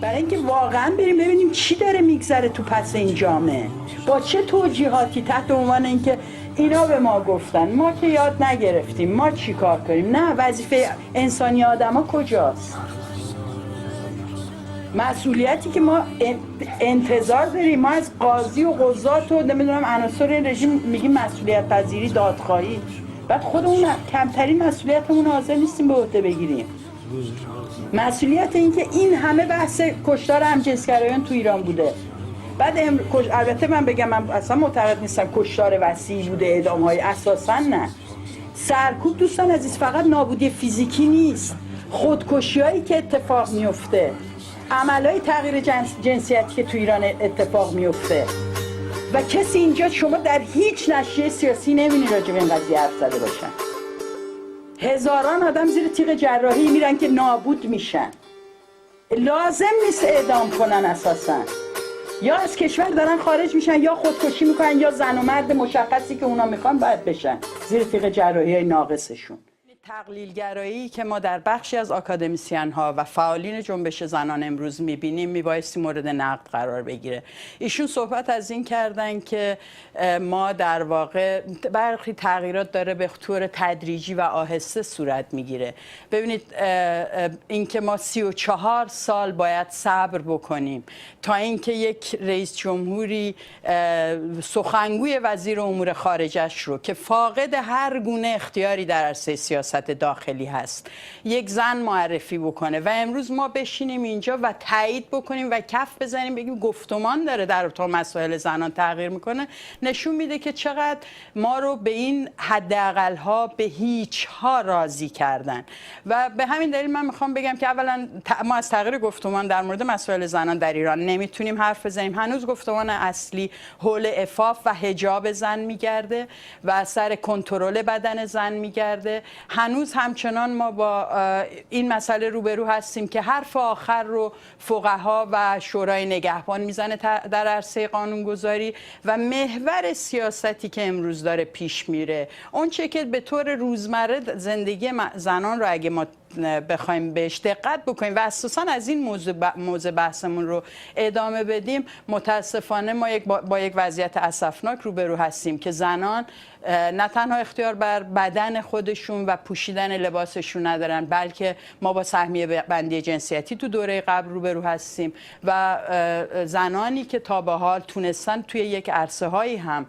برای اینکه واقعا بریم ببینیم چی داره میگذره تو پس این جامعه، با چه توجیهاتی، تحت عنوان اینکه اینا به ما گفتن، ما که یاد نگرفتیم، ما چی کار کنیم. نه، وظیفه انسانی آدم ها کجاست؟ مسئولیتی که ما انتظار داریم، ما از قاضی و قضات و نمیدونم عناصر این رژیم میگیم مسئولیت پذیری، دادخواهی، بعد خودمون کمترین مسئولیتمون حاضر نیستیم به عهده بگیریم. مسئولیت این که این همه بحث کشتار همجنسگرایان تو ایران بوده، بعد البته من بگم من اصلا معتقد نیستم کشتار وسیع بوده، اعدام‌های اساسا نه. سرکوب دوستان عزیز فقط نابودی فیزیکی نیست، خودکشی‌هایی که اتفاق میفته، عملهای تغییر جنسیتی که تو ایران اتفاق میفته و کسی اینجا شما در هیچ نشریه سیاسی نمی‌بینی راجع به این قضیه حرف زده باشن. هزاران آدم زیر تیغ جراحی میرن که نابود میشن، لازم نیست اعدام کنن اساسا، یا از کشور دارن خارج میشن یا خودکشی میکنن یا زن و مرد مشخصی که اونا میخوان باید بشن زیر تیغ جراحی های ناقصشون. تقلیلگرایی که ما در بخشی از آکادمیسین ها و فعالین جنبش زنان امروز میبینیم میبایستی مورد نقد قرار بگیره. ایشون صحبت از این کردن که ما در واقع برخی تغییرات داره به طور تدریجی و آهسته صورت میگیره. ببینید اینکه ما 34 سال باید صبر بکنیم تا اینکه یک رئیس جمهوری سخنگوی وزیر امور خارجش رو که فاقد هر گونه اختیاری در عرصه سیاست داخلی هست یک زن معرفی بکنه و امروز ما بشینیم اینجا و تایید بکنیم و کف بزنیم بگیم گفتمان داره در تو مسائل زنان تغییر میکنه، نشون میده که چقدر ما رو به این حداقل ها به هیچ ها راضی کردن. و به همین دلیل من میخوام بگم که اولا ما از تغییر گفتمان در مورد مسائل زنان در ایران نمیتونیم حرف بزنیم. هنوز گفتمان اصلی حول عفاف و حجاب زن میگرده و سر کنترل بدن زن میگرده. هنوز همچنان ما با این مسئله روبرو هستیم که حرف آخر رو فقها و شورای نگهبان میزنه در عرصه قانونگذاری و محور سیاستی که امروز داره پیش میره، اون چه که به طور روزمره زندگی زنان رو اگه ما بخوایم بهش دقت بکنیم و اساساً از این موضوع بحثمون رو ادامه بدیم، متاسفانه ما با یک وضعیت اسفناک روبرو هستیم که زنان نه تنها اختیار بر بدن خودشون و پوشیدن لباسشون ندارن، بلکه ما با سهمیه بندی جنسیتی تو دوره قبل روبرو هستیم و زنانی که تا به حال تونستن توی یک عرصه هایی هم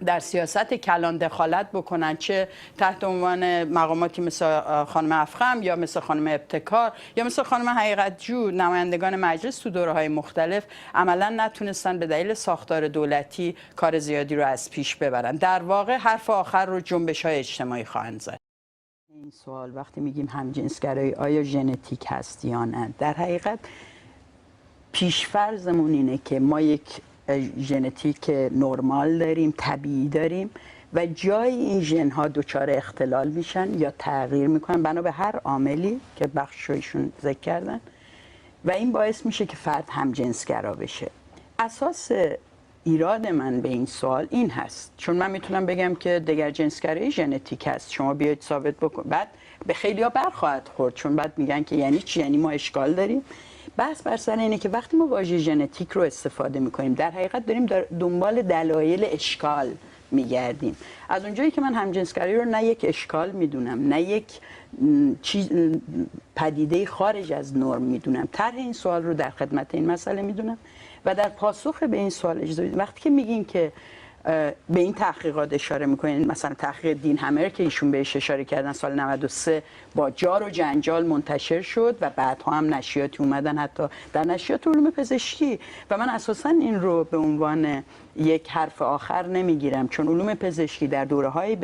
در سیاست کلان دخالت بکنن، چه تحت عنوان مقاماتی مثل خانم افخم یا مثل خانم ابتکار یا مثل خانم حقیقت جو، نمایندگان مجلس تو دوره‌های مختلف، عملا نتونستن به دلیل ساختار دولتی کار زیادی رو از پیش ببرن. در واقع حرف آخر رو جنبش‌های اجتماعی خواهند زد. این سوال وقتی میگیم همجنسگرایی آیا ژنتیک هست یا نه، در حقیقت پیشفرضمون اینه که ما یک ژنتیک نرمال داریم، طبیعی داریم و جای این ژن ها دچار اختلال میشن یا تغییر میکنن بنا به هر عاملی که بخشایشون ذکر کردن و این باعث میشه که فرد همجنسگرا بشه. اساس ایراد من به این سوال این هست، چون من میتونم بگم که دگرجنسگرایی ژنتیک هست، شما بیاید ثابت بکن، بعد به خیلیا برخواهد خورد، چون بعد میگن که یعنی چی، یعنی ما اشکال داریم. بحث بر سر اینه که وقتی ما واژه ژنتیک رو استفاده میکنیم در حقیقت داریم دنبال دلایل اشکال میگردیم. از اونجایی که من همجنسگرایی رو نه یک اشکال میدونم نه یک پدیده خارج از نرم میدونم، طرح این سوال رو در خدمت این مسئله میدونم و در پاسخ به این سوال اجازه بدید وقتی که میگین که به این تحقیقات اشاره میکنین، مثلا تحقیق دین همر که ایشون بهش اشاره کردن سال 93 با جار و جنجال منتشر شد و بعدها هم نشریاتی اومدن حتی در نشریات علوم پزشکی و من اساسا این رو به عنوان یک حرف آخر نمیگیرم، چون علوم پزشکی در دوره‌های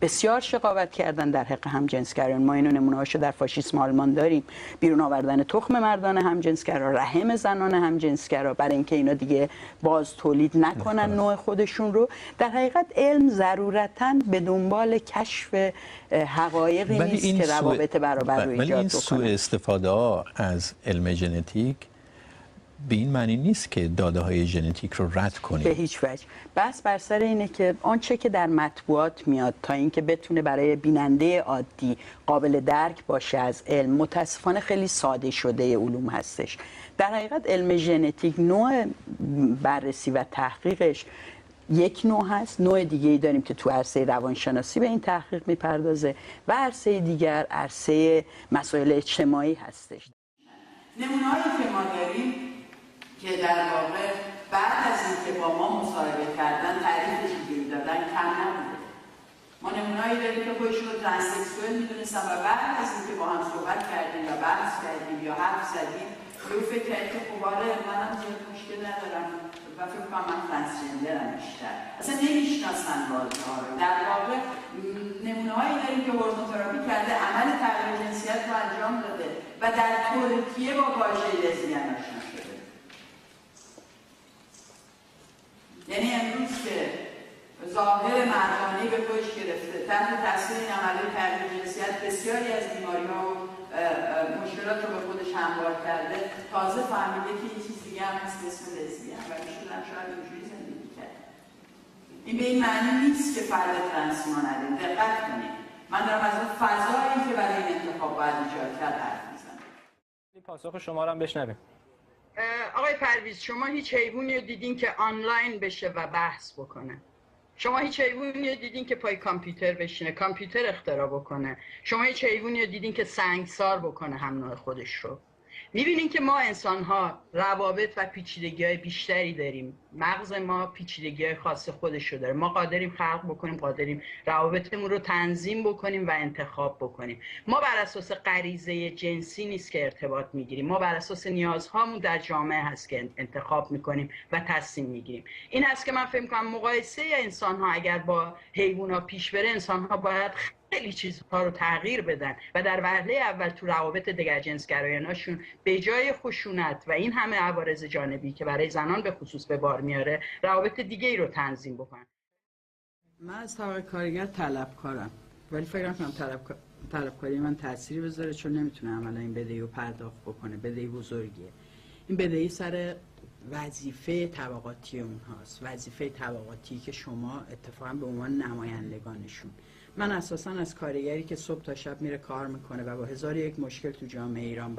بسیار شقاوت کردن در حق همجنسگرایان. ما اینو نمونه‌هاشو در فاشیسم آلمان داریم، بیرون آوردن تخم مردان همجنسگرا، رحم زنان همجنسگرا برای اینکه اینا دیگه باز تولید نکنن نوع خودشون رو. در حقیقت علم ضرورتاً به دنبال کشف حقایقی نیست که روابط برابر رو ایجاد بکنه. ولی این سوء استفاده ها از علم ژنتیک به این معنی نیست که داده های ژنتیک رو رد کنیم. به هیچ وجه. بس بر سر اینه که آنچه که در مطبوعات میاد تا اینکه بتونه برای بیننده عادی قابل درک باشه از علم، متاسفانه خیلی ساده شده علوم هستش. در حقیقت علم ژنتیک نوع بررسی و تحقیقش یک نوع هست، نوع دیگه ای داریم که تو عرصه روانشناسی به این تحقیق میپردازه و عرصه دیگر عرصه مسائل اجتماعی هستش. نمونه‌هایی که ما داریم که در واقع بعد از اینکه با ما مصاحبه کردن تعریفش دیگه دادن کم نبوده. ما نمونه‌هایی داریم که خودشون رو ترانسکسوال میدونستن و بعد از اینکه با هم صحبت کردیم و بحث کردیم یا حرف زدیم رو فکر کردیم که خب آره منم زیاد مشکل ندارم و فکر کنم من ترانسجندرم بیشتر. اصلا نمیشناسن واژه‌ها رو. در واقع نمونه‌هایی داریم که هورمونتراپی کرده، عمل تغییر جنسیت رو انجام داده و در ترکیه با واژه لزبیان آشنا شده. یعنی امروز که ظاهر مردانه‌ای به خودش گرفته، تحت تاثیر این عمل تغییر جنسیت بسیاری از بیماری‌ها و مشکلات رو به خودش هموار کرده، تازه فهمیده که یه چیز دیگه هم هست به اسم لزبیان و میشون هم شاید اینجوری زندگی کرد. این به این معنی نیست که فرد ترنس ما نداریم. دقت کنید. من دارم از اون فضایی که برای این انتخاب باید ایجاد کرد حرف میزنم. پاسخ شما رو هم بشنویم. آقای پرویز، شما هیچ حیوانی رو دیدین که آنلاین بشه و بحث بکنه؟ شما هیچ حیوانی رو دیدین که پای کامپیوتر بشینه، کامپیوتر اختراع بکنه؟ شما هیچ حیوانی رو دیدین که سنگسار بکنه هم نوع خودش رو؟ میبینین که ما انسان‌ها روابط و پیچیدگی‌های بیشتری داریم. مغز ما پیچیدگی‌های خاص خودش رو داره. ما قادریم خلق بکنیم، قادریم روابطمون رو تنظیم بکنیم و انتخاب بکنیم. ما بر اساس غریزه جنسی نیست که ارتباط میگیریم. ما بر اساس نیازهامون در جامعه هست که انتخاب میکنیم و تصمیم میگیریم. این هست که من فکر می‌کنم مقایسه انسان‌ها اگر با حیوانات پیش بره، انسان‌ها باید خیلی چیزها رو تغییر بدن و در وهله اول تو روابط دگرجنسگرایانه‌شون به جای خشونت و این همه عوارض جانبی که برای زنان به خصوص به بار میاره، روابط دیگه ای رو تنظیم بکنن. من از طبقه کارگر طلبکارم، ولی فکر نمی‌کنم طلبکاری من تأثیری بذاره، چون نمیتونه عملا این بدهی رو پرداخت بکنه. بدهی بزرگیه. این بدهی سر وظیفه طبقاتی اونهاست، وظیفه طبقاتی که شما اتفاقا به عنوان نمایندگانشون. من اساساً از کارگری که صبح تا شب میره کار میکنه و با 1001 مشکل تو جامعه ایران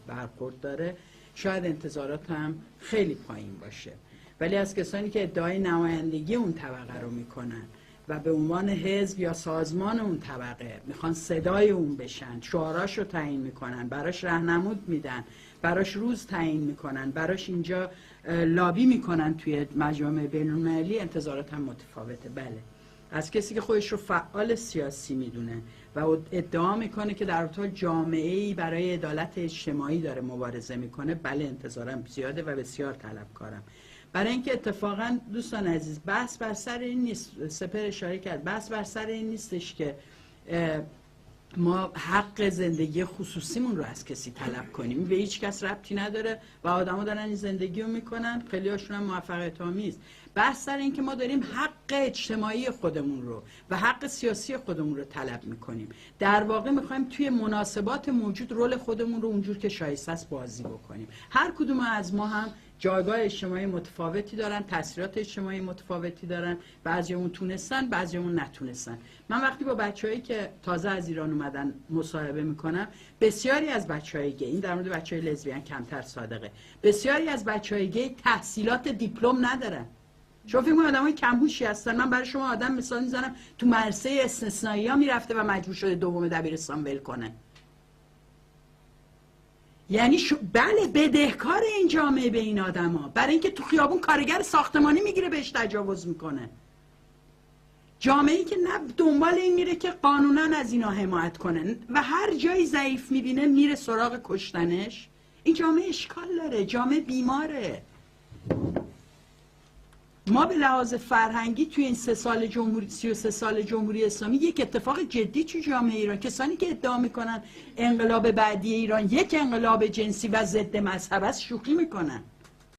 برخورد داره شاید انتظاراتم خیلی پایین باشه، ولی از کسانی که ادعای نمایندگی اون طبقه رو میکنن و به عنوان حزب یا سازمان اون طبقه میخوان صدای اون بشن، شعاراش رو تعیین میکنن، براش راهنمود میدن، براش روز تعیین میکنن، براش اینجا لابی میکنن توی مجامع بین‌المللی، انتظاراتم متفاوته. بله، از کسی که خودش رو فعال سیاسی میدونه و ادعا میکنه که در طول جامعه‌ای برای عدالت اجتماعی داره مبارزه میکنه، بله انتظارم زیاده و بسیار طلبکارم. برای اینکه اتفاقا دوستان عزیز بحث بر سر این نیست، سپر اشاره کرد، بحث بر سر این نیستش که ما حق زندگی خصوصیمون رو از کسی طلب کنیم. به هیچ کس ربطی نداره و آدما دارن این زندگی رو میکنن، خیلی هاشون هم موفقیت آمیز. بحث سر این که ما داریم حق اجتماعی خودمون رو و حق سیاسی خودمون رو طلب میکنیم. در واقع میخوایم توی مناسبات موجود رول خودمون رو اونجور که شایسته است بازی بکنیم. هر کدوم از ما هم جایگاه اجتماعی متفاوتی دارن، تاثیرات اجتماعی متفاوتی دارن، بعضیامون تونستن، بعضیامون نتونستن. من وقتی با بچه‌هایی که تازه از ایران اومدن مصاحبه میکنم، بسیاری از بچه‌های گی، این در مورد بچه‌های لزبیان کمتر صادقه، بسیاری از بچه‌های گی تحصیلات دیپلم ندارن. شما فکر می‌کنید آدمای کم‌هوشی هستن؟ من برای شما آدم مثال میزنم تو مدرسه استثنائی‌ها میرفته و مجبور شده دوم دبیرستان ول کنه. یعنی بله بدهکار این جامعه به این آدما، برای اینکه تو خیابون کارگر ساختمانی میگیره بهش تجاوز میکنه. جامعه‌ای که نه دنبال این میره که قانونا از اینا حمایت کنه و هر جایی ضعیف میبینه میره سراغ کشتنش، این جامعه اشکال داره، جامعه بیماره. ما به لحاظ فرهنگی توی این 33 سال جمهوری اسلامی یک اتفاق جدی توی جامعه ایران، کسانی که ادعا میکنن انقلاب بعدی ایران یک انقلاب جنسی و ضد مذهب است شوخی میکنن.